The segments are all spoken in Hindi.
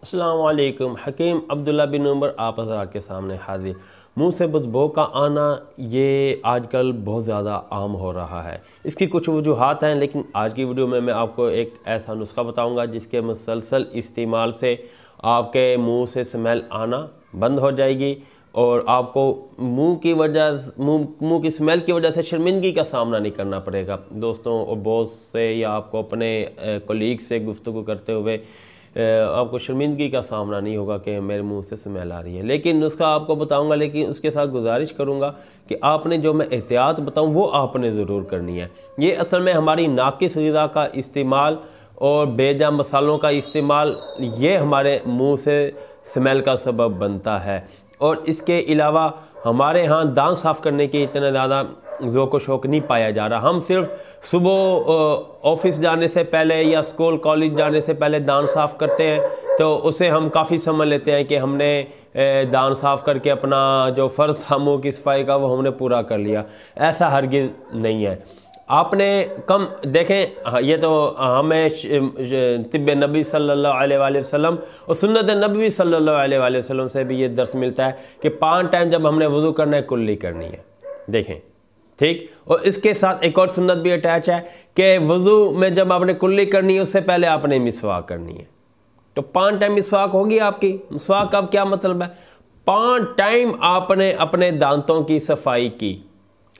अस्सलाम वालेकुम। हकीम अब्दुल्ला बिन उमर आप हज़रात के सामने हाजिर। मुंह से बदबू का आना ये आजकल बहुत ज़्यादा आम हो रहा है। इसकी कुछ वजूहात हैं, लेकिन आज की वीडियो में मैं आपको एक ऐसा नुस्खा बताऊंगा जिसके मुसलसल इस्तेमाल से आपके मुंह से स्मेल आना बंद हो जाएगी और आपको मुंह की स्मेल की वजह से शर्मिंदगी का सामना नहीं करना पड़ेगा। दोस्तों और बॉस से या आपको अपने कोलीग से गुफ्तगू करते हुए आपको शर्मिंदगी का सामना नहीं होगा कि मेरे मुंह से स्मेल आ रही है। लेकिन नुस्खा आपको बताऊंगा, लेकिन उसके साथ गुजारिश करूंगा कि आपने जो मैं एहतियात बताऊं वो आपने ज़रूर करनी है। ये असल में हमारी नाकिस ग़िज़ा का इस्तेमाल और बेजा मसालों का इस्तेमाल ये हमारे मुंह से स्मेल का सबब बनता है। और इसके अलावा हमारे यहाँ दांत साफ़ करने के इतना ज़्यादा ज़ौक़ व शौक़ नहीं पाया जा रहा। हम सिर्फ सुबह ऑफिस जाने से पहले या स्कूल कॉलेज जाने से पहले दांत साफ़ करते हैं, तो उसे हम काफ़ी समझ लेते हैं कि हमने दांत साफ़ करके अपना जो फ़र्ज़ था मुँह की सफाई का वो हमने पूरा कर लिया। ऐसा हरगिज़ नहीं है। आपने कम देखें, ये तो हमें तिब्ब नबी सल्लल्लाहु अलैहि वसल्लम और सुन्नत नबी सल्लल्लाहु अलैहि वसल्लम से भी ये दर्स मिलता है कि 5 टाइम जब हमने वज़ू करना है कुल्ली करनी है। देखें, ठीक। और इसके साथ एक और सुन्नत भी अटैच है कि वज़ू में जब आपने कुल्ली करनी है उससे पहले आपने मिसवाक करनी है। तो 5 टाइम मिसवाक होगी आपकी। मिसवाक का क्या मतलब है? 5 टाइम आपने अपने दांतों की सफाई की,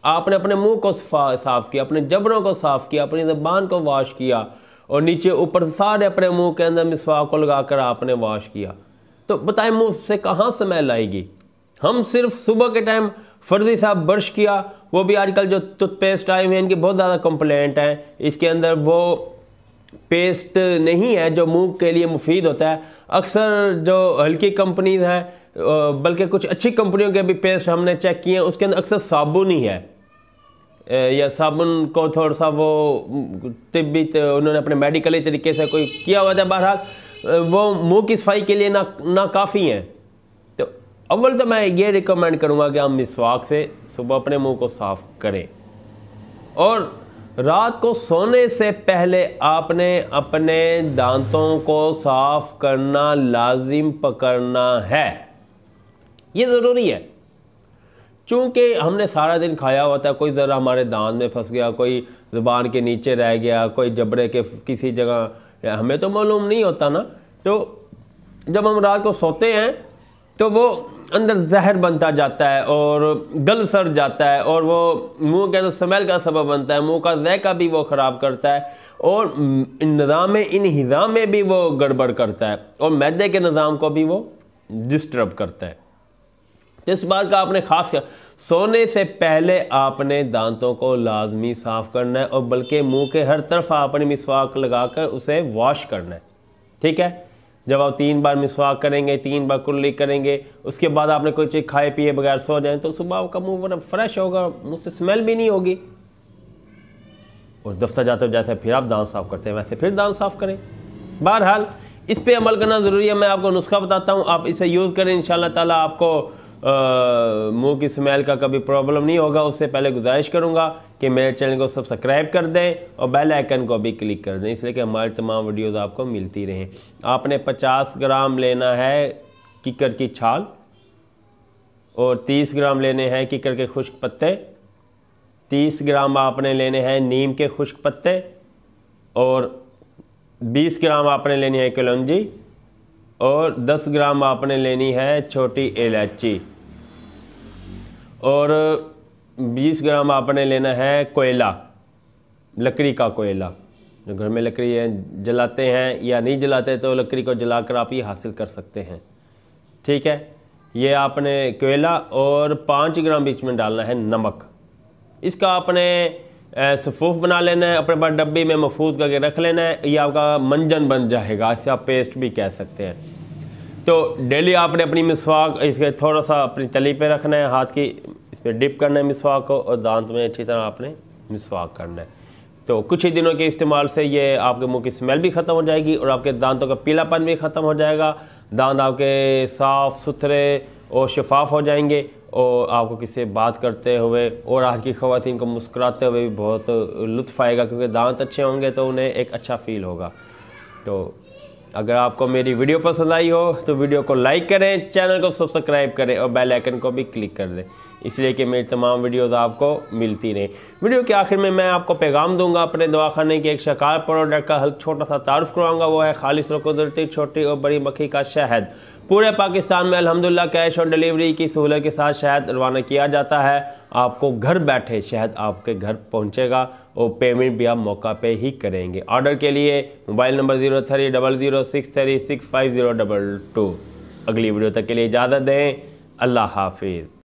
आपने अपने मुंह को साफ़ किया, अपने जबड़ों को साफ़ किया, अपनी ज़बान को वॉश किया और नीचे ऊपर सारे अपने मुंह के अंदर मिसवाक को लगाकर आपने वॉश किया। तो बताएं मुंह से कहाँ स्मेल आएगी? हम सिर्फ सुबह के टाइम फर्जी साहब ब्रश किया, वो भी आजकल जो टूथपेस्ट आए हुए हैं इनकी बहुत ज़्यादा कंप्लेंट है, इसके अंदर वो पेस्ट नहीं है जो मुंह के लिए मुफीद होता है। अक्सर जो हल्की कंपनीज हैं, बल्कि कुछ अच्छी कंपनियों के भी पेस्ट हमने चेक किए हैं, उसके अंदर अक्सर साबुन ही है या साबुन को थोड़ा सा वो तिब्बी उन्होंने अपने मेडिकली तरीके से कोई किया हुआ था। बहरहाल वो मुंह की सफाई के लिए ना काफ़ी हैं। तो अव्वल तो मैं ये रिकमेंड करूँगा कि आप मिसवाक से सुबह अपने मुंह को साफ़ करें और रात को सोने से पहले आपने अपने दांतों को साफ़ करना लाजिम पकड़ना है। ये ज़रूरी है, चूँकि हमने सारा दिन खाया हुआ था, कोई ज़रा हमारे दांत में फंस गया, कोई ज़ुबान के नीचे रह गया, कोई जबड़े के किसी जगह, हमें तो मालूम नहीं होता ना। तो जब हम रात को सोते हैं तो वो अंदर जहर बनता जाता है और गल सड़ जाता है और वो मुंह के अंदर स्मेल का सबब बनता है, मुंह का ज़ायका भी वो ख़राब करता है और निज़ाम में भी वो गड़बड़ करता है और मैदे के निज़ाम को भी वो डिस्टर्ब करता है। तो इस बात का आपने ख़ास किया, सोने से पहले आपने दांतों को लाजमी साफ़ करना है और बल्कि मुंह के हर तरफ आपने मिसवाक लगाकर उसे वॉश करना है। ठीक है, जब आप 3 बार मिसवाक करेंगे, 3 बार कुल्ली करेंगे, उसके बाद आपने कोई चीज़ खाए पिए बगैर सो जाएं तो सुबह आपका मुंह फ्रेश होगा, मुंह से स्मेल भी नहीं होगी। और दफ्तर जाते हो जैसे फिर आप दांत साफ़ करते हैं वैसे फिर दांत साफ़ करें। बहरहाल इस पे अमल करना ज़रूरी है। मैं आपको नुस्खा बताता हूँ, आप इसे यूज़ करें, इंशाअल्लाह ताला आपको मुंह की स्मेल का कभी प्रॉब्लम नहीं होगा। उससे पहले गुजारिश करूँगा कि मेरे चैनल को सब्सक्राइब कर दें और बेल आइकन को भी क्लिक कर दें, इसलिए कि हमारी तमाम वीडियोस आपको मिलती रहें। आपने 50 ग्राम लेना है किकर की छाल और 30 ग्राम लेने हैं किकर के खुश्क पत्ते, 30 ग्राम आपने लेने हैं नीम के खुश्क पत्ते और 20 ग्राम आपने लेनी है कलौंजी और 10 ग्राम आपने लेनी है छोटी इलायची और 20 ग्राम आपने लेना है कोयला, लकड़ी का कोयला। जो घर में लकड़ी है जलाते हैं या नहीं जलाते तो लकड़ी को जलाकर आप ये हासिल कर सकते हैं। ठीक है, ये आपने कोयला और 5 ग्राम बीच में डालना है नमक। इसका आपने सफ़ूफ बना लेना है, अपने पास डब्बी में महफूज करके रख लेना है। ये आपका मंजन बन जाएगा, इसे आप पेस्ट भी कह सकते हैं। तो डेली आपने अपनी मिसवाक इसके थोड़ा सा अपनी तली पे रखना है, हाथ की इस पर डिप करना है मिसवाक को और दांत में अच्छी तरह आपने मिसवाक करना है। तो कुछ ही दिनों के इस्तेमाल से ये आपके मुंह की स्मेल भी ख़त्म हो जाएगी और आपके दांतों का पीलापन भी ख़त्म हो जाएगा। दांत आपके साफ़ सुथरे और शफाफ हो जाएंगे और आपको किसी से बात करते हुए और आज की ख़वातीन को मुस्कुराते हुए भी बहुत लुत्फ़ आएगा, क्योंकि दांत अच्छे होंगे तो उन्हें एक अच्छा फ़ील होगा। तो अगर आपको मेरी वीडियो पसंद आई हो तो वीडियो को लाइक करें, चैनल को सब्सक्राइब करें और बेल आइकन को भी क्लिक कर दें, इसलिए कि मेरी तमाम वीडियोस आपको मिलती रहे। वीडियो के आखिर में मैं आपको पैगाम दूंगा अपने दवाखाने के एक शकार प्रोडक्ट का छोटा सा तारुफ करवाऊंगा। वो है खालिस और कुदरती छोटी और बड़ी मक्खी का शहद। पूरे पाकिस्तान में अल्हम्दुलिल्लाह कैश ऑन डिलीवरी की सहूलत के साथ शहद रवाना किया जाता है। आपको घर बैठे शहद आपके घर पहुंचेगा और पेमेंट भी आप मौका पे ही करेंगे। ऑर्डर के लिए मोबाइल नंबर 0300636502। अगली वीडियो तक के लिए इजाज़त दें। अल्लाह हाफिज़।